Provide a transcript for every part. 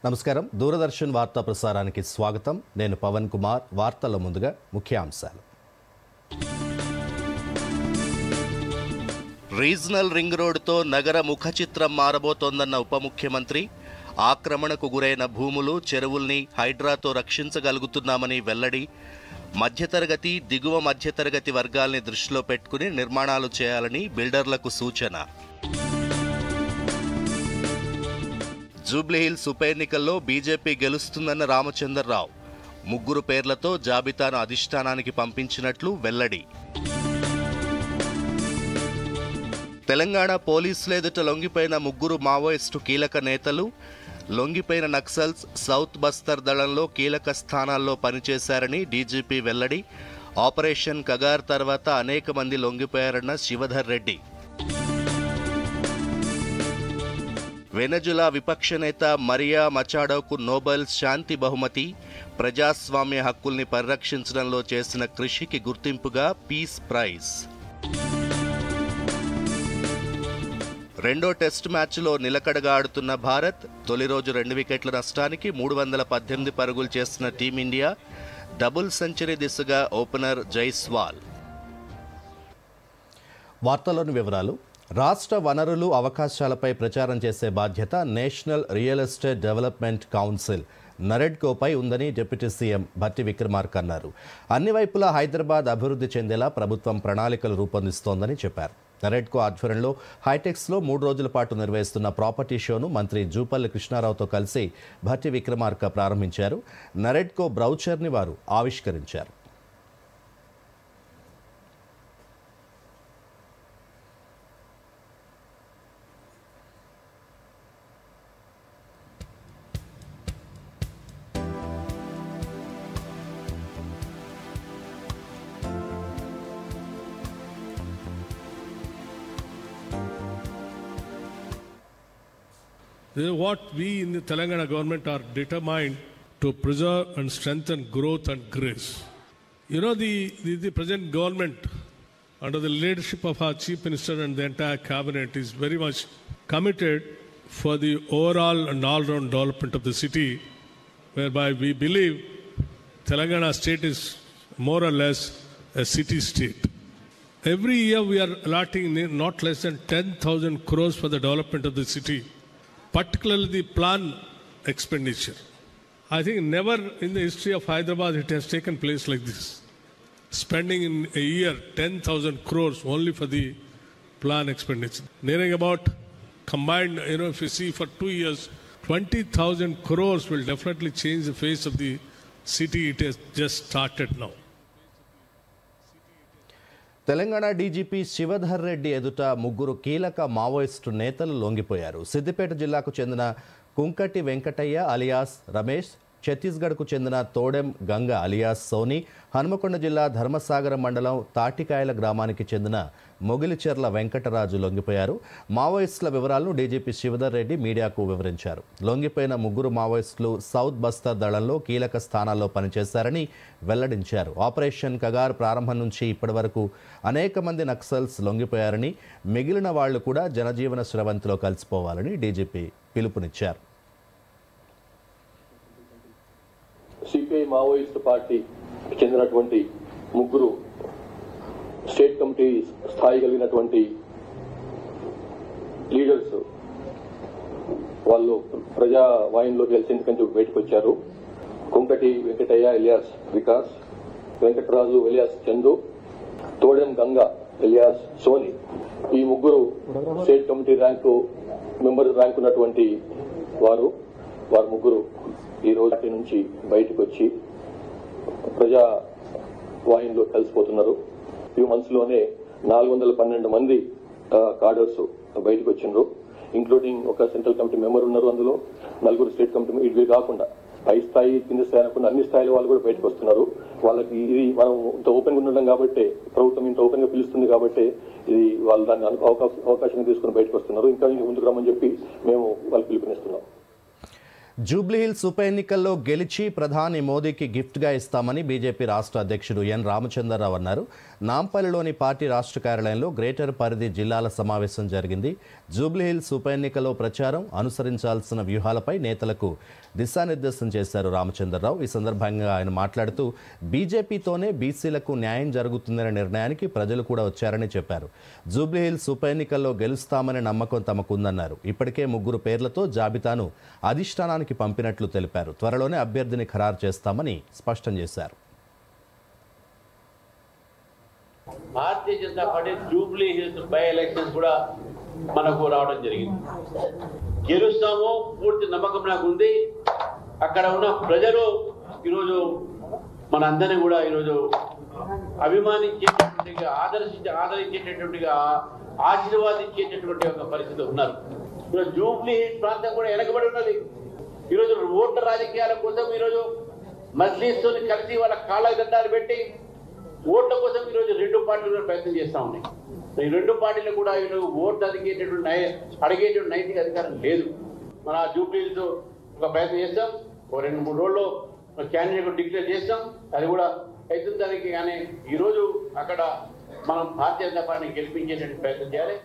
నమస్కారం. దూరదర్శన్ వార్తా ప్రసారానికి స్వాగతం. నేను పవన్ కుమార్. వార్తల ముందుగా ముఖ్యాంశాలు. రీజనల్ రింగ్ రోడ్డుతో నగర ముఖ చిత్రం మారబోతోందన్న ఉప ముఖ్యమంత్రి. ఆక్రమణకు గురైన భూములు, చెరువుల్ని హైడ్రాతో రక్షించగలుగుతున్నామని వెల్లడి. మధ్యతరగతి, దిగువ మధ్యతరగతి వర్గాల్ని దృష్టిలో పెట్టుకుని నిర్మాణాలు చేయాలని బిల్డర్లకు సూచన. జూబ్లీహిల్స్ ఉప ఎన్నికల్లో బీజేపీ గెలుస్తుందన్న రామచంద్రరావు. 3 పేర్లతో జాబితాను అధిష్టానానికి పంపించినట్లు వెల్లడి. తెలంగాణ పోలీసుల ఎదుట లొంగిపోయిన 3 మావోయిస్టు కీలక నేతలు. లొంగిపోయిన నక్సల్స్ సౌత్ బస్తర్ దళంలో కీలక స్థానాల్లో పనిచేశారని డీజీపీ వెల్లడి. ఆపరేషన్ కగార్ తర్వాత అనేక మంది లొంగిపోయారన్న శివధర్ రెడ్డి. వెనజులా విపక్ష నేత మరియా మచాడోకు నోబెల్ శాంతి బహుమతి. ప్రజాస్వామ్య హక్కుల్ని పరిరక్షించడంలో చేసిన కృషికి గుర్తింపుగా పీస్ ప్రైజ్. రెండో టెస్ట్ మ్యాచ్లో నిలకడగా ఆడుతున్న భారత్. తొలి రోజు 2 వికెట్ల నష్టానికి 318 పరుగులు చేసిన టీమిండియా. డబుల్ సెంచరీ దిశగా ఓపెనర్ జైస్వాల్. వార్తలోని వివరాలు. రాష్ట్ర వనరులు, అవకాశాలపై ప్రచారం చేసే బాధ్యత National Real Estate Development Council నరెడ్కోపై ఉందని డిప్యూటీ సీఎం భట్టి విక్రమార్క అన్నారు. అన్ని వైపులా హైదరాబాద్ అభివృద్ధి చెందేలా ప్రభుత్వం ప్రణాళికలు రూపొందిస్తోందని చెప్పారు. నరెడ్కో ఆధ్వర్యంలో హైటెక్స్లో 3 రోజుల పాటు నిర్వహిస్తున్న ప్రాపర్టీ షోను మంత్రి జూపల్లి కృష్ణారావుతో కలిసి భట్టి విక్రమార్క ప్రారంభించారు. నరెడ్కో బ్రౌచర్ని వారు ఆవిష్కరించారు. What we in the Telangana government are determined to preserve and strengthen growth and grace. You know, the present government, under the leadership of our Chief Minister and the entire cabinet, is very much committed for the overall and all-round development of the city, whereby we believe Telangana state is more or less a city state. Every year we are allotting not less than 10,000 crores for the development of the city, particularly the plan expenditure. I think never in the history of Hyderabad it has taken place like this. Spending in a year 10,000 crores only for the plan expenditure. Nearing about combined, if you see for 2 years, 20,000 crores will definitely change the face of the city. It has just started now. Telangana DGP Shivadhar Reddy ఎదుట 3 కీలక Maoist నేతలు లొంగిపోయారు. సిద్దిపేట జిల్లాకు చెందిన Kunkati Venkataiah alias Ramesh, ఛత్తీస్గఢ్కు చెందిన Todem Ganga alias Soni, Hanumakonda జిల్లా ధర్మసాగరం మండలం తాటికాయల గ్రామానికి చెందిన మొగిలిచెర్ల వెంకటరాజు లొంగిపోయారు. మావోయిస్టుల వివరాలను డీజీపీ శివధర్ రెడ్డి మీడియాకు వివరించారు. లొంగిపోయిన 3 మావోయిస్టులు సౌత్ బస్తర్ దళంలో కీలక స్థానాల్లో పనిచేశారని వెల్లడించారు. ఆపరేషన్ కగార్ ప్రారంభం నుంచి ఇప్పటి వరకు అనేక మంది నక్సల్స్ లొంగిపోయారని, మిగిలిన వాళ్లు కూడా జనజీవన స్రవంతిలో కలిసిపోవాలని డీజీపీ పిలుపునిచ్చారు. సిపిఐ మావోయిస్ట్ పార్టీ చెందినటువంటి 3 స్టేట్ కమిటీ స్థాయి కలిగినటువంటి లీడర్స్ వాళ్ళు ప్రజా వాహినిలోకి వెళ్చేందుకంటే బయటకు వచ్చారు. Kunkati Venkataiah alias Vikas, Venkataraju alias Chandu, Todem Ganga alias Soni. ఈ 3 స్టేట్ కమిటీ మెంబర్ ర్యాంక్ ఉన్నటువంటి వారు 3 ఈ రోజు నుంచి బయటకు వచ్చి ప్రజా వాహినిలో కలిసిపోతున్నారు. ఈ మంత్స్ లోనే 412 మంది కార్డర్స్ బయటకు వచ్చిండ్రు, ఇంక్లూడింగ్ ఒక సెంట్రల్ కమిటీ మెంబర్ ఉన్నారు. అందులో 4 స్టేట్ కమిటీ. ఇవి కాకుండా పై స్థాయి, కింది స్థాయి అనుకున్న అన్ని స్థాయిల వాళ్ళు కూడా బయటకు వస్తున్నారు. వాళ్ళకి ఇది మనం ఇంత ఓపెన్ గా ఉండడం కాబట్టి, ప్రభుత్వం ఇంత ఓపెన్ గా పిలుస్తుంది కాబట్టి ఇది వాళ్ళు దాన్ని అవకాశంగా తీసుకుని బయటకు వస్తున్నారు. ఇంకా ముందుకు రమ్మని చెప్పి మేము వాళ్ళు పిలుపునిస్తున్నాం. జూబ్లీహిల్స్ ఉప ఎన్నికల్లో గెలిచి ప్రధాని మోదీకి గిఫ్ట్గా ఇస్తామని బీజేపీ రాష్ట్ర అధ్యక్షుడు ఎన్ రామచంద్రరావు అన్నారు. నాంపల్లిలోని పార్టీ రాష్ట్ర కార్యాలయంలో గ్రేటర్ పరిధి జిల్లాల సమావేశం జరిగింది. జూబ్లీహిల్స్ ఉప ఎన్నికల్లో ప్రచారం, అనుసరించాల్సిన వ్యూహాలపై నేతలకు దిశానిర్దేశం చేశారు రామచంద్రరావు. ఈ సందర్భంగా ఆయన మాట్లాడుతూ బీజేపీతోనే బీసీలకు న్యాయం జరుగుతుందనే నిర్ణయానికి ప్రజలు కూడా వచ్చారని చెప్పారు. జూబ్లీహిల్స్ ఉప ఎన్నికల్లో గెలుస్తామనే నమ్మకం తమకుందన్నారు. ఇప్పటికే 3 పేర్లతో జాబితాను అధిష్టానానికి పంపినట్లు తెలిపారు. త్వరలోనే అభ్యర్థిని ఖరారు చేస్తామని స్పష్టం చేశారు. Bharatiya Janata Party Jubilee Hills by elections కూడా మనకు రావడం జరిగింది. గెలుస్తామో పూర్తి నమ్మకం నాకు ఉంది. అక్కడ ఉన్న ప్రజలు ఈరోజు మనందరినీ కూడా ఈరోజు అభిమానించేటటువంటిగా, ఆదరించేటటువంటిగా, ఆశీర్వాదించేటటువంటి ఒక పరిస్థితి ఉన్నారు. ఈరోజు జూబ్లీ హిల్స్ ప్రాంతం కూడా వెనకబడి ఉన్నది. ఈరోజు ఓట్ల రాజకీయాల కోసం ఈరోజు మజ్లీస్తో కలిసి వాళ్ళ కాళ్ళ దండాలు పెట్టి ఓట్ల కోసం ఈరోజు 2 పార్టీలు ప్రయత్నం చేస్తూ ఉన్నాయి. ఈ 2 పార్టీలు కూడా ఈరోజు ఓట్లు అడిగేటువంటి నైతిక అధికారం లేదు. మన జూబ్లీహిల్స్ ఒక ప్రయత్నం చేస్తాం, 2-3 రోజుల్లో క్యాండిడేట్ డిక్లేర్ చేస్తాం. అది కూడా అవుతుంది దానికి. కానీ ఈరోజు అక్కడ మనం భారతీయ జనతా పార్టీని గెలిపించేటువంటి ప్రయత్నం చేయాలి.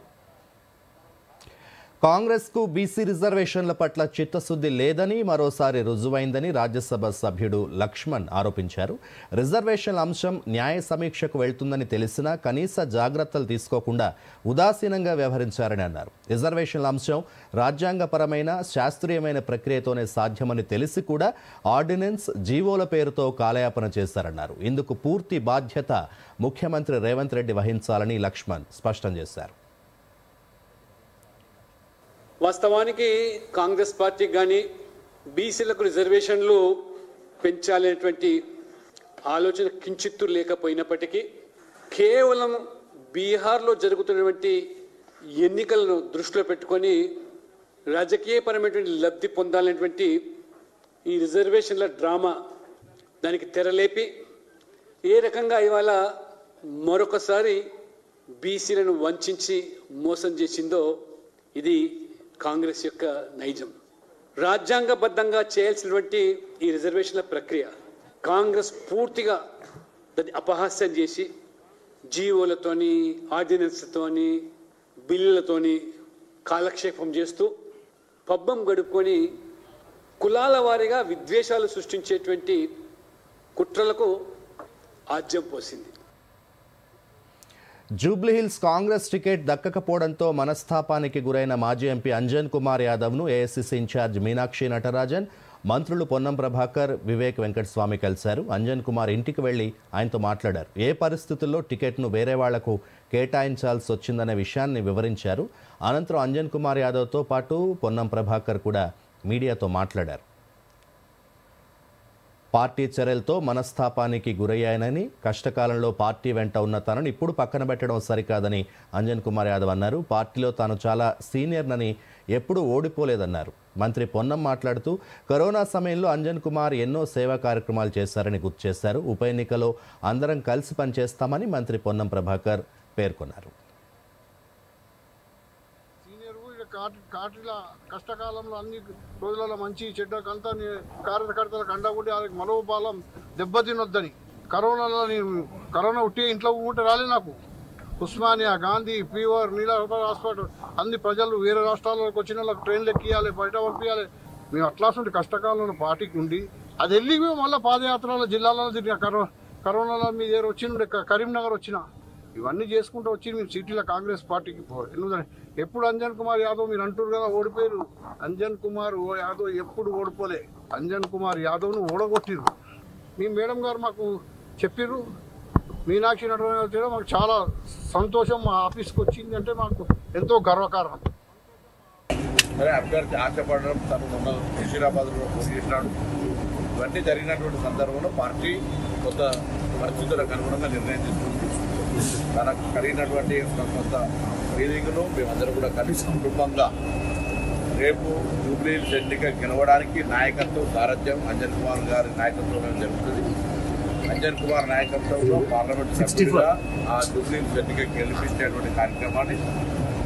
కాంగ్రెస్కు బీసీ రిజర్వేషన్ల పట్ల చిత్తశుద్ధి లేదని మరోసారి రుజువైందని రాజ్యసభ సభ్యుడు లక్ష్మణ్ ఆరోపించారు. రిజర్వేషన్ల అంశం న్యాయ సమీక్షకు వెళ్తుందని తెలిసినా కనీస జాగ్రత్తలు తీసుకోకుండా ఉదాసీనంగా వ్యవహరించారని అన్నారు. రిజర్వేషన్ల అంశం రాజ్యాంగపరమైన, శాస్త్రీయమైన ప్రక్రియతోనే సాధ్యమని తెలిసి కూడా ఆర్డినెన్స్, జీవోల పేరుతో కాలయాపన చేశారన్నారు. ఇందుకు పూర్తి బాధ్యత ముఖ్యమంత్రి రేవంత్ రెడ్డి వహించాలని లక్ష్మణ్ స్పష్టం చేశారు. వాస్తవానికి కాంగ్రెస్ పార్టీ కానీ బీసీలకు రిజర్వేషన్లు పెంచాలనేటువంటి ఆలోచన కించిత్తు లేకపోయినప్పటికీ కేవలం బీహార్లో జరుగుతున్నటువంటి ఎన్నికలను దృష్టిలో పెట్టుకొని రాజకీయపరమైనటువంటి లబ్ధి పొందాలనేటువంటి ఈ రిజర్వేషన్ల డ్రామా దానికి తెరలేపి ఏ రకంగా ఇవాళ మరొకసారి బీసీలను వంచి మోసం చేసిందో ఇది కాంగ్రెస్ యొక్క నైజం. రాజ్యాంగబద్ధంగా చేయాల్సినటువంటి ఈ రిజర్వేషన్ల ప్రక్రియ కాంగ్రెస్ పూర్తిగా దాన్ని అపహాస్యం చేసి జీవోలతోని, ఆర్డినెన్స్లతోని, బిల్లులతోని కాలక్షేపం చేస్తూ పబ్బం గడుపుకొని కులాల వారీగా విద్వేషాలు సృష్టించేటువంటి కుట్రలకు ఆజ్యం పోసింది. జూబ్లీహిల్స్ కాంగ్రెస్ టికెట్ దక్కకపోవడంతో మనస్తాపానికి గురైన మాజీ ఎంపీ అంజన్ కుమార్ యాదవ్ను ఏఐసీసీ ఇన్ఛార్జ్ మీనాక్షి నటరాజన్, మంత్రులు పొన్నం ప్రభాకర్, వివేక్ వెంకటస్వామి కలిశారు. అంజన్ కుమార్ ఇంటికి వెళ్లి ఆయనతో మాట్లాడారు. ఏ పరిస్థితుల్లో టికెట్ను వేరే వాళ్లకు కేటాయించాల్సి వచ్చిందనే విషయాన్ని వివరించారు. అనంతరం అంజన్ కుమార్ యాదవ్తో పాటు పొన్నం ప్రభాకర్ కూడా మీడియాతో మాట్లాడారు. పార్టీ చర్యలతో మనస్తాపానికి గురయ్యాయనని, కష్టకాలంలో పార్టీ వెంట ఉన్న తనను ఇప్పుడు పక్కన పెట్టడం సరికాదని అంజన్ కుమార్ యాదవ్ అన్నారు. పార్టీలో తాను చాలా సీనియర్నని, ఎప్పుడూ ఓడిపోలేదన్నారు. మంత్రి పొన్నం మాట్లాడుతూ కరోనా సమయంలో అంజన్ కుమార్ ఎన్నో సేవా కార్యక్రమాలు చేశారని గుర్తు చేశారు. ఉప ఎన్నికలో అందరం కలిసి పనిచేస్తామని మంత్రి పొన్నం ప్రభాకర్ పేర్కొన్నారు. కష్టకాలంలో అన్ని రోజులలో మంచి చెడ్డకంతా కార్యకర్తలకు అండగుండి వాళ్ళకి మనోబలం దెబ్బతినొద్దని, కరోనా ఉట్టి ఇంట్లో ఉంటే రాలే నాకు. ఉస్మానియా, గాంధీ, ఫీవర్, నీలహర్ హాస్పిటల్ అన్ని ప్రజలు వేరే రాష్ట్రాలకు వచ్చిన వాళ్ళకి ట్రైన్లు ఎక్కియాలి, బయట పంపించాలి. మేము అట్లాంటి కష్టకాలంలో పార్టీకి ఉండి అది వెళ్ళి మళ్ళీ పాదయాత్రలో జిల్లాలలో తిరిగిన కరోనాలో మీ దగ్గర వచ్చిన కరీంనగర్ వచ్చిన ఇవన్నీ చేసుకుంటూ వచ్చి మేము సిటీలో కాంగ్రెస్ పార్టీకి ఎందుకంటే ఎప్పుడు అంజన్ కుమార్ యాదవ్ మీరు అంటారు కదా ఓడిపోయారు. అంజన్ కుమార్ యాదవ్ ఎప్పుడు ఓడిపోలే. అంజన్ కుమార్ యాదవ్ను ఓడగొట్టిరు. మీ మేడం గారు మాకు చెప్పిర్రు. మీనాక్షి నటరాజన్ మాకు చాలా సంతోషం. మా ఆఫీస్కి వచ్చింది అంటే మాకు ఎంతో గర్వకారణం. సరే, అభ్యర్థి ఆశపడడం, తను మొన్న హుజీరాబాద్లో పోటీ చేసినాడు. ఇవన్నీ జరిగినటువంటి సందర్భంలో పార్టీ కొత్త పరిస్థితులకు అనుగుణంగా నిర్ణయం తీసుకుంది. తనకు కలిగినటువంటి కొంత ఫీలింగ్ను మేమందరూ కూడా కలిసి కుటుంబంగా రేపు జూబ్లీహిల్స్ ఎన్నిక గెలవడానికి నాయకత్వం, సారథ్యం అంజన్ కుమార్ గారి నాయకత్వంలో జరుగుతుంది. అంజన్ కుమార్ నాయకత్వంలో పార్లమెంట్ సభ్యులుగా ఆ జూబ్లీహిల్స్ ఎన్నిక గెలిపించేటువంటి కార్యక్రమాన్ని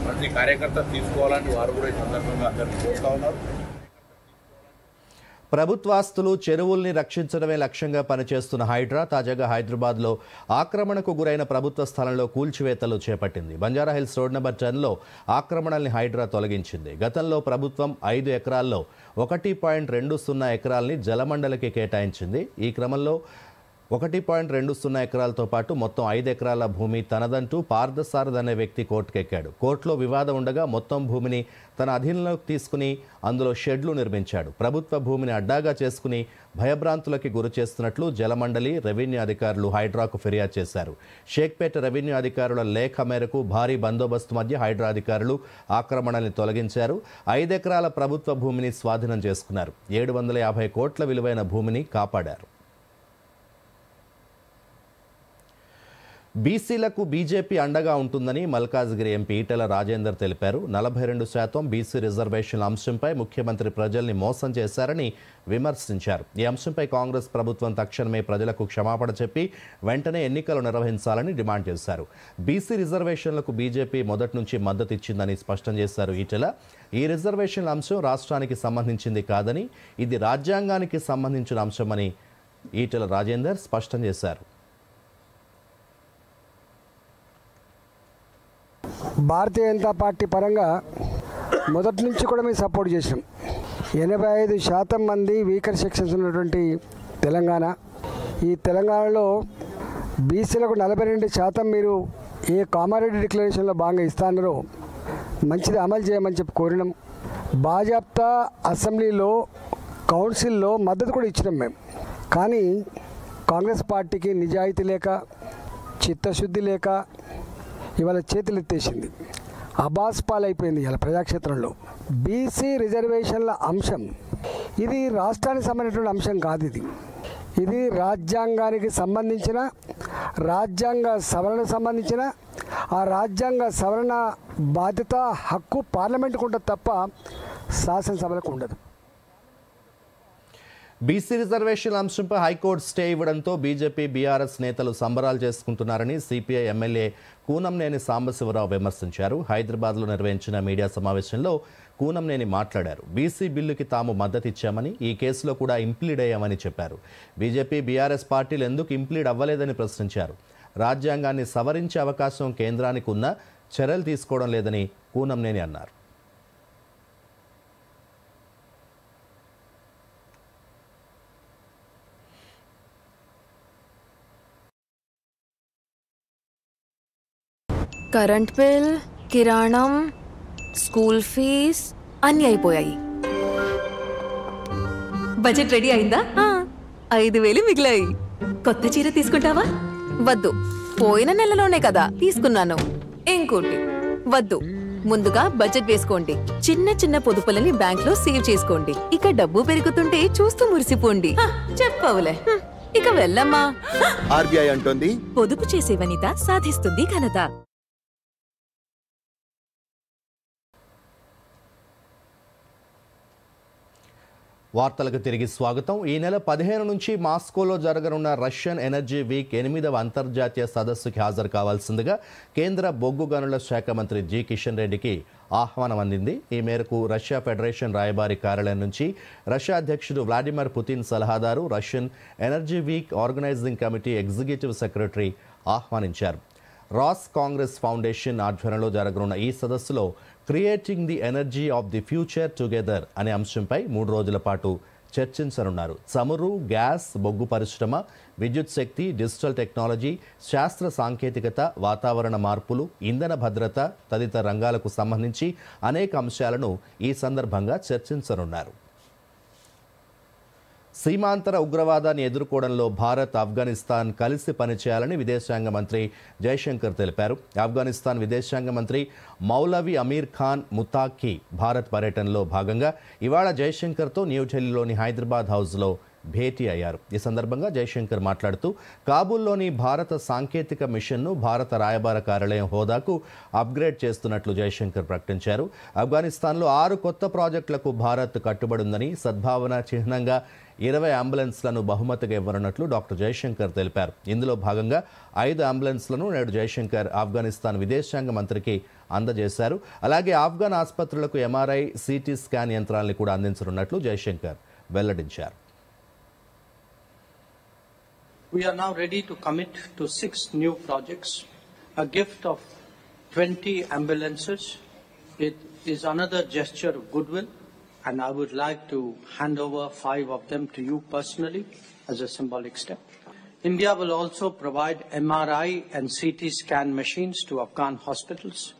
ప్రతి కార్యకర్త తీసుకోవాలని వారు కూడా ఈ సందర్భంగా అందరికీ కోరుతా ఉన్నారు. ప్రభుత్వాస్తులు చెరువుల్ని రక్షించడమే లక్ష్యంగా పనిచేస్తున్న హైడ్రా తాజాగా హైదరాబాద్లో ఆక్రమణకు గురైన ప్రభుత్వ స్థలంలో కూల్చివేతలు చేపట్టింది. బంజారాహిల్స్ రోడ్ నెంబర్ 10లో ఆక్రమణల్ని హైడ్రా తొలగించింది. గతంలో ప్రభుత్వం 5 ఎకరాల్లో 1.20 ఎకరాల్ని జలమండలికి కేటాయించింది. ఈ క్రమంలో 1.20 ఎకరాలతో పాటు మొత్తం 5 ఎకరాల భూమి తనదంటూ పార్థసారథ్ అనే వ్యక్తి కోర్టుకెక్కాడు. కోర్టులో వివాదం ఉండగా మొత్తం భూమిని తన అధీనంలోకి తీసుకుని అందులో షెడ్లు నిర్మించాడు. ప్రభుత్వ భూమిని అడ్డాగా చేసుకుని భయభ్రాంతులకి గురి చేస్తున్నట్లు జలమండలి, రెవెన్యూ అధికారులు హైడ్రాకు ఫిర్యాదు చేశారు. షేక్పేట రెవెన్యూ అధికారుల లేఖ మేరకు భారీ బందోబస్తు మధ్య హైడ్రా అధికారులు ఆక్రమణల్ని తొలగించారు. 5 ఎకరాల ప్రభుత్వ భూమిని స్వాధీనం చేసుకున్నారు. 750 కోట్ల విలువైన భూమిని కాపాడారు. బీసీలకు బీజేపీ అండగా ఉంటుందని మల్కాజ్గిరి ఎంపీ ఈటెల రాజేందర్ తెలిపారు. 42% బీసీ రిజర్వేషన్ల అంశంపై ముఖ్యమంత్రి ప్రజల్ని మోసం చేశారని విమర్శించారు. ఈ అంశంపై కాంగ్రెస్ ప్రభుత్వం తక్షణమే ప్రజలకు క్షమాపణ చెప్పి వెంటనే ఎన్నికలు నిర్వహించాలని డిమాండ్ చేశారు. బీసీ రిజర్వేషన్లకు బీజేపీ మొదటి నుంచి మద్దతు ఇచ్చిందని స్పష్టం చేశారు ఈటెల. ఈ రిజర్వేషన్ల అంశం రాష్ట్రానికి సంబంధించింది కాదని, ఇది రాజ్యాంగానికి సంబంధించిన అంశమని ఈటెల రాజేందర్ స్పష్టం చేశారు. భారతీయ జనతా పార్టీ పరంగా మొదటి నుంచి కూడా మేము సపోర్ట్ చేసాం. 85% మంది వీకర్ సెక్షన్స్ ఉన్నటువంటి తెలంగాణ, ఈ తెలంగాణలో బీసీలకు 42% మీరు ఏ కామారెడ్డి డిక్లరేషన్లో భాగంగా ఇస్తారో మంచిది అమలు చేయమని చెప్పి కోరినాం. భాజపా అసెంబ్లీలో కౌన్సిల్లో మద్దతు కూడా ఇచ్చినాం మేము. కానీ కాంగ్రెస్ పార్టీకి నిజాయితీ లేక, చిత్తశుద్ధి లేక ఇవాళ చేతులు ఎత్తేసింది. అబాస్ పాలైపోయింది ఇవాళ ప్రజాక్షేత్రంలో. బీసీ రిజర్వేషన్ల అంశం ఇది రాష్ట్రానికి సంబంధించిన అంశం కాదు. ఇది రాజ్యాంగానికి సంబంధించిన, రాజ్యాంగ సవరణకు సంబంధించిన, ఆ రాజ్యాంగ సవరణ బాధ్యత హక్కు పార్లమెంటుకు ఉంటుంది తప్ప శాసనసభలకు ఉండదు. బీసీ రిజర్వేషన్ల అంశంపై హైకోర్టు స్టే ఇవ్వడంతో బీజేపీ, బీఆర్ఎస్ నేతలు సంబరాలు చేసుకుంటున్నారని సిపిఐ ఎమ్మెల్యే కూనంనేని సాంబశివరావు విమర్శించారు. హైదరాబాద్లో నిర్వహించిన మీడియా సమావేశంలో కూనంనేని మాట్లాడారు. బీసీ బిల్లుకి తాము మద్దతు ఇచ్చామని, ఈ కేసులో కూడా ఇంప్లీడ్ అయ్యామని చెప్పారు. బీజేపీ, బీఆర్ఎస్ పార్టీలు ఎందుకు ఇంప్లీడ్ అవ్వలేదని ప్రశ్నించారు. రాజ్యాంగాన్ని సవరించే అవకాశం కేంద్రానికి ఉన్న చర్యలు తీసుకోవడం లేదని కూనంనేని అన్నారు. కరెంట్ బిల్, కిరాణం, స్కూల్ ఫీజ్ అన్నీ అయిపోయాయి. బడ్జెట్ రెడీ అయిందా? 5,000 మిగిలాయి. కొత్త చీర తీసుకుంటావా? వద్దు, పోయిన నెలలోనే కదా తీసుకున్నాను. ఇంకోటి వద్దు. ముందుగా బడ్జెట్ వేసుకోండి. చిన్న చిన్న పొదుపులని బ్యాంక్ లో సేవ్ చేసుకోండి. ఇక డబ్బు పెరుగుతుంటే చూస్తూ మురిసిపోండి. చెప్పవులే. ఇక వెళ్ళమ్మా. ఆర్బీఐ అంటోంది, పొదుపు చేసే వనిత సాధిస్తుంది ఘనత. వార్తలకు తిరిగి స్వాగతం. ఈ నెల 15 నుంచి మాస్కోలో జరగనున్న రష్యన్ ఎనర్జీ వీక్ 8వ అంతర్జాతీయ సదస్సుకి హాజరు కావాల్సిందిగా కేంద్ర బొగ్గు గనుల శాఖ మంత్రి జి కిషన్ రెడ్డికి ఆహ్వానం అందింది. ఈ మేరకు రష్యా ఫెడరేషన్ రాయబారి కార్యాలయం నుంచి రష్యా అధ్యక్షుడు వ్లాదిమిర్ పుతిన్ సలహాదారు, Russian energy week organizing committee executive secretary ఆహ్వానించారు. రాస్ కాంగ్రెస్ ఫౌండేషన్ ఆధ్వర్యంలో జరగనున్న ఈ సదస్సులో creating the energy of the future together అనే అంశంపై 3 రోజుల పాటు చర్చించనున్నారు. చమురు, గ్యాస్, బొగ్గు పరిశ్రమ, విద్యుత్ శక్తి, డిజిటల్ టెక్నాలజీ, శాస్త్ర సాంకేతికత, వాతావరణ మార్పులు, ఇంధన భద్రత తదితర రంగాలకు సంబంధించి అనేక అంశాలను ఈ సందర్భంగా చర్చించనున్నారు. సీమాంతర ఉగ్రవాదాన్ని ఎదుర్కోవడంలో భారత్, ఆఫ్ఘనిస్తాన్ కలిసి పనిచేయాలని విదేశాంగ మంత్రి జయశంకర్ తెలిపారు. ఆఫ్ఘనిస్తాన్ విదేశాంగ మంత్రి మౌలవి అమీర్ ఖాన్ ముతాఖీ భారత్ పర్యటనలో భాగంగా ఇవాళ జయశంకర్తో న్యూఢిల్లీలోని హైదరాబాద్ హౌస్లో భేటీ అయ్యారు. ఈ సందర్భంగా జయశంకర్ మాట్లాడుతూ కాబూల్లోని భారత సాంకేతిక మిషన్ను భారత రాయబార కార్యాలయం హోదాకు అప్గ్రేడ్ చేస్తున్నట్లు జయశంకర్ ప్రకటించారు. ఆఫ్ఘనిస్తాన్లో 6 కొత్త ప్రాజెక్టులకు భారత్ కట్టుబడిందని, సద్భావన చిహ్నంగా 20 అంబులెన్స్లను బహుమతిగా ఇవ్వనున్నట్లు డాక్టర్ జయశంకర్ తెలిపారు. ఇందులో భాగంగా 5 అంబులెన్స్లను నేడు జయశంకర్ ఆఫ్ఘనిస్తాన్ విదేశాంగ మంత్రికి అందజేశారు. అలాగే ఆఫ్ఘన్ ఆసుపత్రులకు ఎంఆర్ఐ, సిటీ స్కాన్ యంత్రాలను కూడా అందించనున్నట్లు జయశంకర్ వెల్లడించారు. We are now ready to commit to 6 new projects, a gift of 20 ambulances. It is another gesture of goodwill, and I would like to hand over 5 of them to you personally as a symbolic step. India will also provide MRI and CT scan machines to Afghan hospitals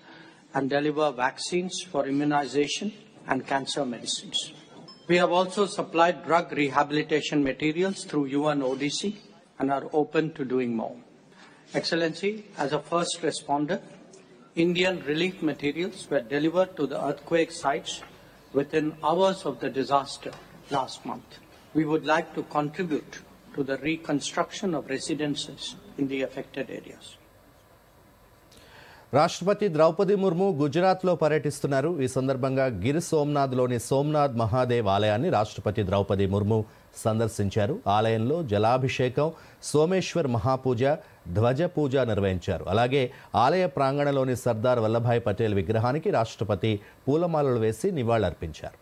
and deliver vaccines for immunization and cancer medicines. We have also supplied drug rehabilitation materials through UNODC and are open to doing more. Excellency, as a first responder, Indian relief materials were delivered to the earthquake sites within hours of the disaster last month. We would like to contribute to the reconstruction of residences in the affected areas. రాష్ట్రపతి ద్రౌపది ముర్ము గుజరాత్లో పర్యటిస్తున్నారు. ఈ సందర్భంగా గిర్ సోమనాథ్లోని సోమనాథ్ మహాదేవ్ ఆలయాన్ని రాష్ట్రపతి ద్రౌపది ముర్ము సందర్శించారు. ఆలయంలో జలాభిషేకం, సోమేశ్వర్ మహాపూజ, ధ్వజ పూజ నిర్వహించారు. అలాగే ఆలయ ప్రాంగణంలోని సర్దార్ వల్లభాయ్ పటేల్ విగ్రహానికి రాష్ట్రపతి పూలమాలలు వేసి నివాళులర్పించారు.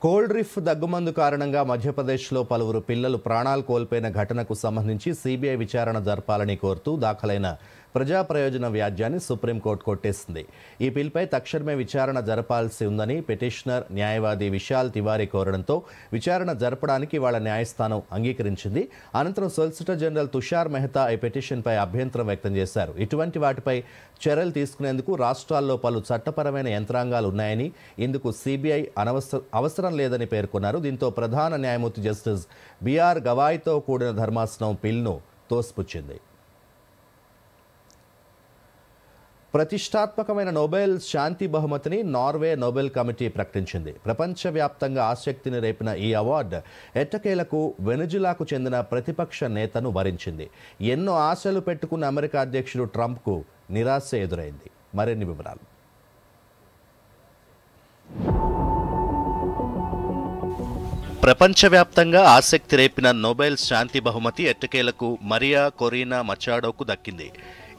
కోల్డ్ రిఫ్ దగ్గుమందు కారణంగా మధ్యప్రదేశ్లో పలువురు పిల్లలు ప్రాణాలు కోల్పోయిన ఘటనకు సంబంధించి సిబిఐ విచారణ జరపాలని కోరుతూ దాఖలైన ప్రజా ప్రయోజన వ్యాజ్యాన్ని సుప్రీంకోర్టు కొట్టేసింది. ఈ పిల్పై తక్షణమే విచారణ జరపాల్సి ఉందని పిటిషనర్ న్యాయవాది విశాల్ తివారీ కోరడంతో విచారణ జరపడానికి వాళ్ళ న్యాయస్థానం అంగీకరించింది. అనంతరం సొలిసిటర్ జనరల్ తుషార్ మెహతా ఈ పిటిషన్పై అభ్యంతరం వ్యక్తం చేశారు. ఇటువంటి వాటిపై చర్యలు తీసుకునేందుకు రాష్ట్రాల్లో పలు చట్టపరమైన యంత్రాంగాలు ఉన్నాయని, ఇందుకు సిబిఐ అవసరం లేదని పేర్కొన్నారు. దీంతో ప్రధాన న్యాయమూర్తి జస్టిస్ బిఆర్ గవాయ్తో కూడిన ధర్మాసనం పిల్ను తోసిపుచ్చింది. ప్రతిష్టాత్మకమైన నోబెల్ శాంతి బహుమతిని నార్వే నోబెల్ కమిటీ ప్రకటించింది. ప్రపంచవ్యాప్తంగా ఆసక్తిని రేపిన ఈ అవార్డు ఎట్టకేలకు వెనుజులాకు చెందిన ప్రతిపక్ష నేతను వరించింది. ఎన్నో ఆశలు పెట్టుకున్న అమెరికా అధ్యక్షుడు ట్రంప్కు నిరాశ ఎదురైంది. మరిన్ని వివరాలు. ప్రపంచవ్యాప్తంగా ఆసక్తి రేపిన నోబెల్ శాంతి బహుమతి ఎట్టకేలకు మరియా కొరీనా మచాడోకు దక్కింది.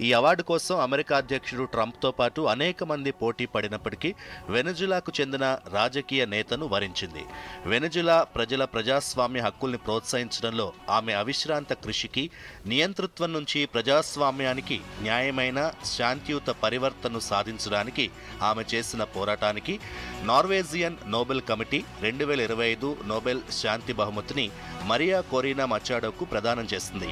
ఈ అవార్డు కోసం అమెరికా అధ్యక్షుడు ట్రంప్తో పాటు అనేక మంది పోటీ పడినప్పటికీ వెనుజులాకు చెందిన రాజకీయ నేతను వరించింది. వెనుజులా ప్రజల ప్రజాస్వామ్య హక్కుల్ని ప్రోత్సహించడంలో ఆమె అవిశ్రాంత కృషికి, నియంతృత్వం నుంచి ప్రజాస్వామ్యానికి న్యాయమైన శాంతియుత పరివర్తనను సాధించడానికి ఆమె చేసిన పోరాటానికి నార్వేజియన్ నోబెల్ కమిటీ 2025 నోబెల్ శాంతి బహుమతిని మరియా కొరీనా మచాడోకు ప్రదానం చేసింది.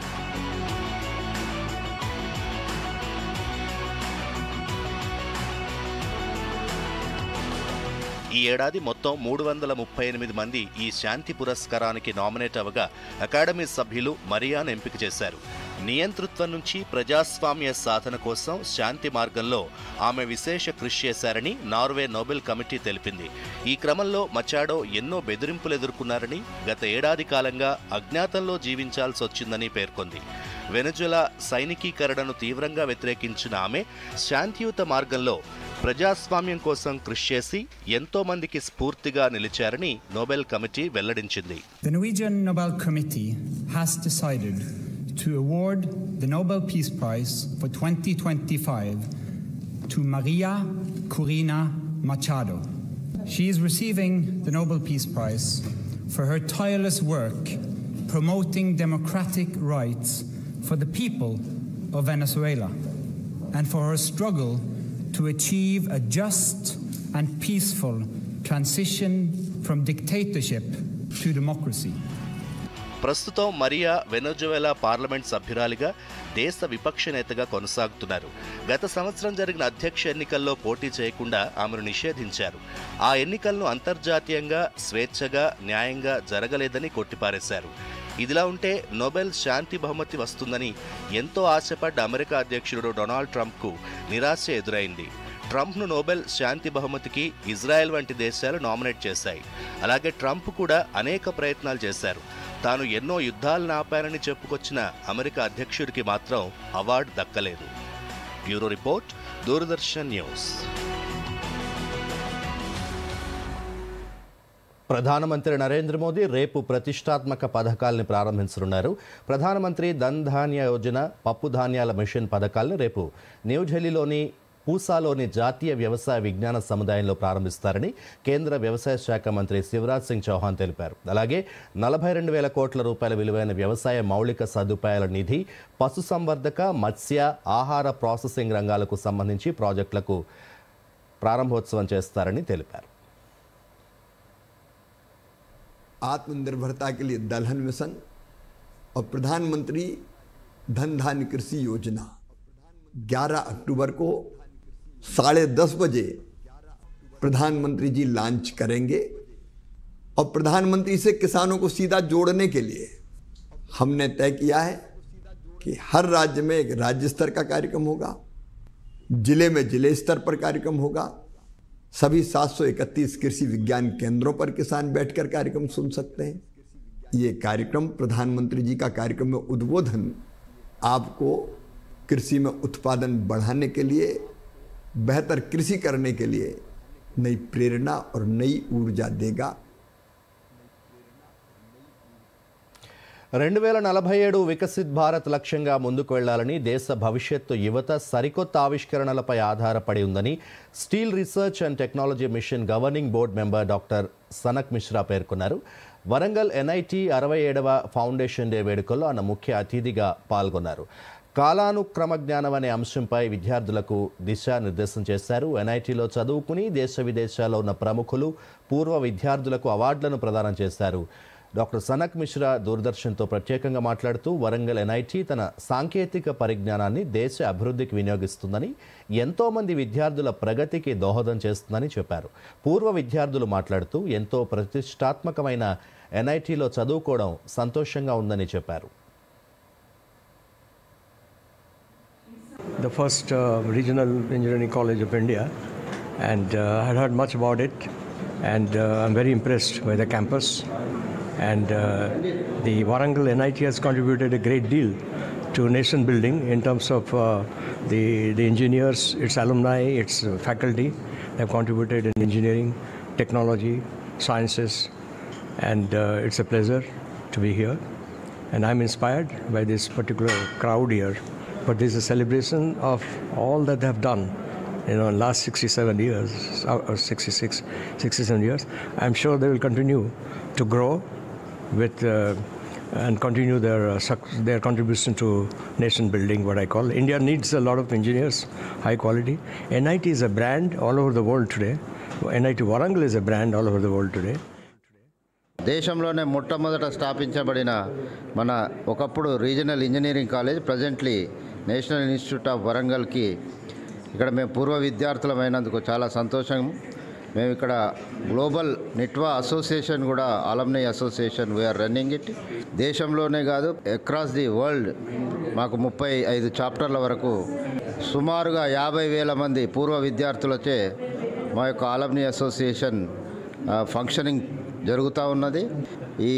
ఈ ఏడాది మొత్తం 338 మంది ఈ శాంతి పురస్కారానికి నామినేట్ అవ్వగా అకాడమీ సభ్యులు మరియాను ఎంపిక చేశారు. నియంతృత్వం నుంచి ప్రజాస్వామ్య సాధన కోసం శాంతి మార్గంలో ఆమె విశేష కృషి చేశారని నార్వే నోబెల్ కమిటీ తెలిపింది. ఈ క్రమంలో మచాడో ఎన్నో బెదిరింపులు ఎదుర్కొన్నారని, గత ఏడాది కాలంగా అజ్ఞాతంలో జీవించాల్సి వచ్చిందని పేర్కొంది. వెనుజులా సైనికీకరణను తీవ్రంగా వ్యతిరేకించిన ఆమె శాంతియుత మార్గంలో ప్రజాస్వామ్యం కోసం కృషి చేసి ఎంతో మందికి స్ఫూర్తిగా నిలిచారని నోబెల్ కమిటీ వెల్లడించింది. The Norwegian Nobel Committee has decided to award the Nobel Peace Prize for 2025 to Maria Corina Machado. She is receiving the Nobel Peace Prize for her tireless work promoting democratic rights for the people of Venezuela and for her struggle to achieve a just and peaceful transition from dictatorship to democracy. ప్రస్తుతం Mariya Venezuela parliament సభ్యురాలిగా, దేశ విపక్ష నేతగా కొనసాగుతున్నారు. గత సంవత్సరం జరిగిన అధ్యక్ష ఎన్నికల్లో పోటీ చేయకుండా ఆమెను నిషేధించారు. ఆ ఎన్నికలను అంతర్జాతీయంగా స్వేచ్ఛగా, న్యాయంగా జరగలేదని కొట్టిపారేశారు. ఇదిలా ఉంటే నోబెల్ శాంతి బహుమతి వస్తుందని ఎంతో ఆశపడ్డ అమెరికా అధ్యక్షుడు డొనాల్డ్ ట్రంప్కు నిరాశ ఎదురైంది. ట్రంప్ను నోబెల్ శాంతి బహుమతికి ఇజ్రాయెల్ వంటి దేశాలు నామినేట్ చేశాయి. అలాగే ట్రంప్ కూడా అనేక ప్రయత్నాలు చేశారు. తాను ఎన్నో యుద్ధాలను ఆపానని చెప్పుకొచ్చిన అమెరికా అధ్యక్షుడికి మాత్రం అవార్డు దక్కలేదు. Bureau report, Doordarshan news. ప్రధానమంత్రి నరేంద్ర మోదీ రేపు ప్రతిష్టాత్మక పథకాలను ప్రారంభించనున్నారు. ప్రధానమంత్రి ధన్ ధాన్య యోజన, పప్పు ధాన్యాల మిషన్ పథకాలను రేపు న్యూఢిల్లీలోని పూసాలోని జాతీయ వ్యవసాయ విజ్ఞాన సముదాయంలో ప్రారంభిస్తారని కేంద్ర వ్యవసాయ శాఖ మంత్రి శివరాజ్ సింగ్ చౌహాన్ తెలిపారు. అలాగే 42,000 కోట్ల రూపాయల విలువైన వ్యవసాయ మౌలిక సదుపాయాల నిధి, పశుసంవర్ధక, మత్స్య, ఆహార ప్రాసెసింగ్ రంగాలకు సంబంధించి ప్రాజెక్టులకు ప్రారంభోత్సవం చేస్తారని తెలిపారు. आत्मनिर्भरता के लिए दलहन मिशन और प्रधानमंत्री धन धान्य कृषि योजना 11 अक्टूबर को 10:30 बजे प्रधानमंत्री जी लॉन्च करेंगे और प्रधानमंत्री से किसानों को सीधा जोड़ने के लिए हमने तय किया है कि हर राज्य में एक राज्य स्तर का कार्यक्रम होगा, जिले में जिले स्तर पर कार्यक्रम होगा, सभी 731 कृषि विज्ञान केंद्रों पर किसान बैठकर कार्यक्रम सुन सकते हैं। ये कार्यक्रम प्रधानमंत्री जी का कार्यक्रम में उद्बोधन आपको कृषि में उत्पादन बढ़ाने के लिए, बेहतर कृषि करने के लिए नई प्रेरणा और नई ऊर्जा देगा। 2047 వికసిత్ భారత్ లక్ష్యంగా ముందుకు వెళ్లాలని, దేశ భవిష్యత్తు యువత సరికొత్త ఆవిష్కరణలపై ఆధారపడి ఉందని steel research and technology mission governing board member doctor Sanak Mishra పేర్కొన్నారు. వరంగల్ ఎన్ఐటి 67వ ఫౌండేషన్ డే వేడుకల్లో ఆయన ముఖ్య అతిథిగా పాల్గొన్నారు. కాలానుక్రమ జ్ఞానం అనే అంశంపై విద్యార్థులకు దిశానిర్దేశం చేశారు. ఎన్ఐటిలో చదువుకుని దేశ విదేశాల్లో ఉన్న ప్రముఖులు, పూర్వ విద్యార్థులకు అవార్డులను ప్రదానం చేశారు. డాక్టర్ సనక్ మిశ్రా దూరదర్శన్తో ప్రత్యేకంగా మాట్లాడుతూ వరంగల్ ఎన్ఐటి తన సాంకేతిక పరిజ్ఞానాన్ని దేశ అభివృద్ధికి వినియోగిస్తుందని, ఎంతోమంది విద్యార్థుల ప్రగతికి దోహదం చేస్తుందని చెప్పారు. పూర్వ విద్యార్థులు మాట్లాడుతూ ఎంతో ప్రతిష్టాత్మకమైన ఎన్ఐటిలో చదువుకోవడం సంతోషంగా ఉందని చెప్పారు. The first regional engineering college of India, and I had heard much about it, and I'm very impressed by the campus. And the Warangal NIT has contributed a great deal to nation building in terms of the engineers, its alumni, its faculty. They have contributed in engineering, technology, sciences, and it's a pleasure to be here. And I'm inspired by this particular crowd here. But this is a celebration of all that they have done, last 67 years, or 67 years. I'm sure they will continue to grow with and continue their contribution to nation building, what I call. India needs a lot of engineers, high quality. NIT is a brand all over the world today. NIT Warangal is a brand all over the world today. దేశంలోనే మొట్టమొదట స్థాపించబడిన మన ఒకప్పుడు regional engineering college presently national institute of వరంగల్కి ఇక్కడ మేము పూర్వ విద్యార్థులమైనందుకు చాలా సంతోషం. మేము ఇక్కడ గ్లోబల్ నిట్వా అసోసియేషన్ కూడా, ఆలమ్నీ అసోసియేషన్, వీఆర్ రన్నింగ్ ఇట్. దేశంలోనే కాదు, అక్రాస్ ది వరల్డ్ మాకు 35 చాప్టర్ల వరకు సుమారుగా 50,000 మంది పూర్వ విద్యార్థులచే మా యొక్క ఆలమ్నీ అసోసియేషన్ ఫంక్షనింగ్ జరుగుతూ ఉన్నది. ఈ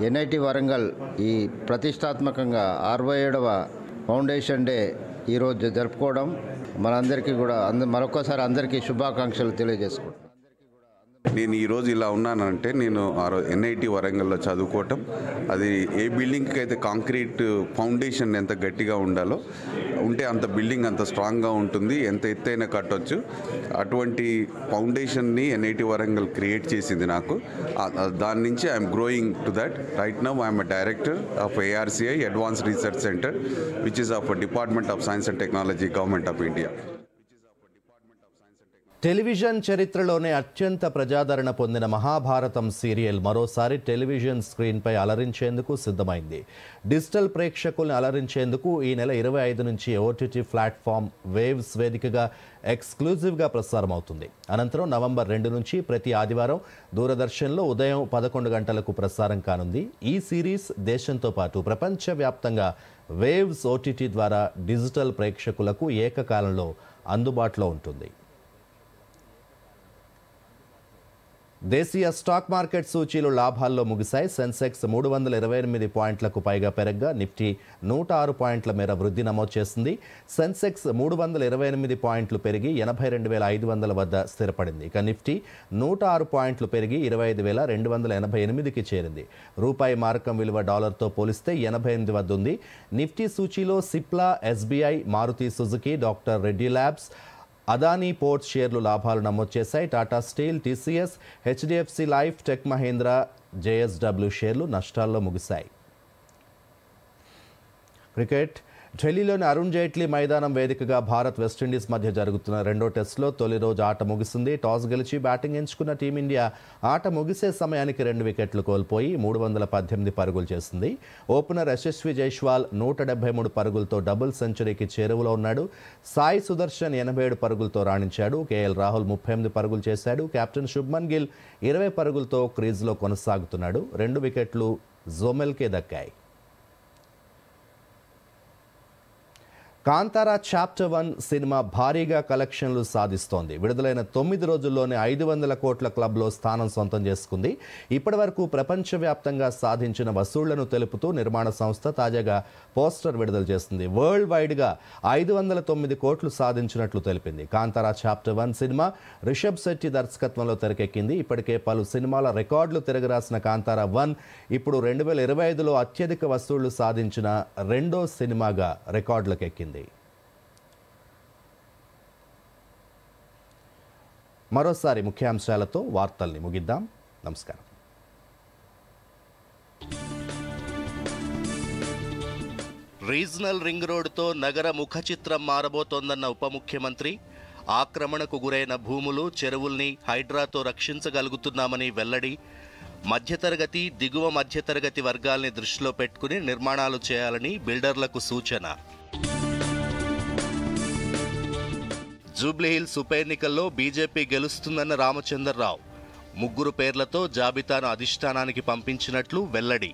ఎన్ఐటి వరంగల్ ఈ ప్రతిష్టాత్మకంగా 67వ ఫౌండేషన్ డే ఈరోజు జరుపుకోవడం మనందరికీ కూడా మరొకసారి అందరికీ శుభాకాంక్షలు తెలియజేసుకుంటాం. నేను ఈరోజు ఇలా ఉన్నానంటే నేను ఎన్ఐటి వరంగల్లో చదువుకోవటం, అది ఏ బిల్డింగ్కి అయితే కాంక్రీట్ ఫౌండేషన్ ఎంత గట్టిగా ఉండాలో ఉంటే అంత బిల్డింగ్ అంత స్ట్రాంగ్గా ఉంటుంది, ఎంత ఎత్తైనా కట్టొచ్చు. అటువంటి ఫౌండేషన్ని ఎన్ఐటి వరంగల్ క్రియేట్ చేసింది నాకు. దాని నుంచి I'm growing to that. Right now I'm a director of ARCI, Advanced Research Center, which is of Department of Science and Technology, Government of India. Television చరిత్రలోనే అత్యంత ప్రజాదరణ పొందిన మహాభారతం సీరియల్ మరోసారి టెలివిజన్ స్క్రీన్పై అలరించేందుకు సిద్ధమైంది. డిజిటల్ ప్రేక్షకుల్ని అలరించేందుకు ఈ నెల 25 నుంచి ఓటీటీ ప్లాట్ఫామ్ వేవ్స్ వేదికగా ఎక్స్క్లూజివ్గా ప్రసారం అవుతుంది. అనంతరం నవంబర్ 2 నుంచి ప్రతి ఆదివారం దూరదర్శన్లో ఉదయం 11 గంటలకు ప్రసారం కానుంది. ఈ సిరీస్ దేశంతో పాటు ప్రపంచవ్యాప్తంగా వేవ్స్ ఓటీటీ ద్వారా డిజిటల్ ప్రేక్షకులకు ఏకకాలంలో అందుబాటులో ఉంటుంది. దేశీయ స్టాక్ మార్కెట్ సూచీలు లాభాల్లో ముగిశాయి. సెన్సెక్స్ 328 పాయింట్లకు పైగా పెరగ్గా నిఫ్టీ 106 పాయింట్ల మేర వృద్ధి నమోదు చేసింది. సెన్సెక్స్ 328 పాయింట్లు పెరిగి 82,500 వద్ద స్థిరపడింది. ఇక నిఫ్టీ 106 పాయింట్లు పెరిగి 25,288కి చేరింది. రూపాయి మారకం విలువ డాలర్తో పోలిస్తే 88 వద్ద ఉంది. నిఫ్టీ సూచీలో Cipla, SBI, Maruti Suzuki, doctor Reddy labs, Adani ports షేర్లు లాభాలు నమోదు చేశాయి. Tata Steel, TCS, HDFC Life, Tech Mahindra, JSW షేర్లు నష్టాల్లో ముగిశాయి. క్రికెట్. ఢిల్లీలోని అరుణ్ జైట్లీ మైదానం వేదికగా భారత్ వెస్టిండీస్ మధ్య జరుగుతున్న రెండో టెస్టులో తొలి రోజు ఆట ముగిసింది. టాస్ గెలిచి బ్యాటింగ్ ఎంచుకున్న టీమిండియా ఆట ముగిసే సమయానికి 2 వికెట్లు కోల్పోయి 318 పరుగులు చేసింది. ఓపెనర్ యశస్వి జైస్వాల్ 173 పరుగులతో డబుల్ సెంచరీకి చేరువలో ఉన్నాడు. సాయి సుదర్శన్ 87 పరుగులతో రాణించాడు. కేఎల్ రాహుల్ 38 పరుగులు చేశాడు. కెప్టెన్ శుభ్మన్ గిల్ 20 పరుగులతో క్రీజ్లో కొనసాగుతున్నాడు. 2 వికెట్లు జోమెల్కే దక్కాయి. కాంతారా చాప్టర్ 1 సినిమా భారీగా కలెక్షన్లు సాధిస్తోంది. విడుదలైన 9 రోజుల్లోనే 500 కోట్ల క్లబ్లో స్థానం సొంతం చేసుకుంది. ఇప్పటి వరకు ప్రపంచవ్యాప్తంగా సాధించిన వసూళ్లను తెలుపుతూ నిర్మాణ సంస్థ తాజాగా పోస్టర్ విడుదల చేస్తుంది. వరల్డ్ వైడ్గా 509 కోట్లు సాధించినట్లు తెలిపింది. కాంతారా చాప్టర్ 1 సినిమా రిషబ్ శెట్టి దర్శకత్వంలో తెరకెక్కింది. ఇప్పటికే పలు సినిమాల రికార్డులు తిరగరాసిన కాంతారా 1 ఇప్పుడు 2025లో అత్యధిక వసూళ్లు సాధించిన రెండో సినిమాగా రికార్డులకెక్కింది. మరోసారి ముఖ్యాంశాలతో వార్తల్ని ముగిద్దాం. నమస్కారం. రీజనల్ రింగ్ రోడ్డుతో నగర ముఖ చిత్రం మారబోతోందన్న ఉప ముఖ్యమంత్రి. ఆక్రమణకు గురైన భూములు, చెరువుల్ని హైడ్రాతో రక్షించగలుగుతున్నామని వెల్లడి. మధ్యతరగతి, దిగువ మధ్యతరగతి వర్గాల్ని దృష్టిలో పెట్టుకుని నిర్మాణాలు చేయాలని బిల్డర్లకు సూచన. జూబ్లీహిల్స్ ఉప ఎన్నికల్లో బీజేపీ గెలుస్తుందన్న రామచంద్రరావు. 3 పేర్లతో జాబితాను అధిష్టానానికి పంపించినట్లు వెల్లడి.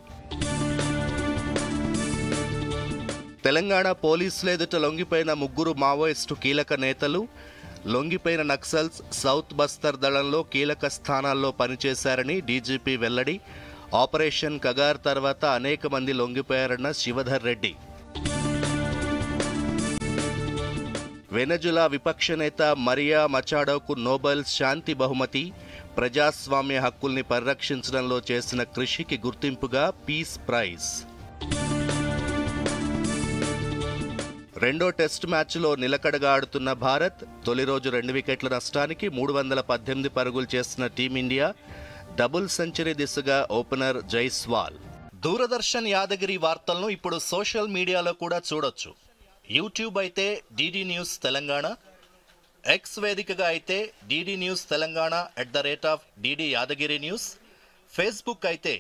తెలంగాణ పోలీసుల ఎదుట లొంగిపోయిన 3 మావోయిస్టు కీలక నేతలు. లొంగిపోయిన నక్సల్స్ సౌత్ బస్తర్ దళంలో కీలక స్థానాల్లో పనిచేశారని డీజీపీ వెల్లడి. ఆపరేషన్ కగార్ తర్వాత అనేక మంది లొంగిపోయారన్న శివధర్ రెడ్డి. వెనజులా విపక్ష నేత మరియా మచాడోకు నోబెల్ శాంతి బహుమతి. ప్రజాస్వామ్య హక్కుల్ని పరిరక్షించడంలో చేసిన కృషికి గుర్తింపుగా పీస్ ప్రైజ్. రెండో టెస్ట్ మ్యాచ్లో నిలకడగా ఆడుతున్న భారత్. తొలి రోజు 2 వికెట్ల నష్టానికి 318 పరుగులు చేసిన టీమిండియా. డబుల్ సెంచరీ దిశగా ఓపెనర్ జైస్వాల్. దూరదర్శన్ యాదగిరి వార్తలను ఇప్పుడు సోషల్ మీడియాలో కూడా చూడొచ్చు. యూట్యూబ్ అయితే డిడి న్యూస్ తెలంగాణ, ఎక్స్ వేదికగా అయితే DD news Telangana @DD Yadagiri news, Facebook అయితే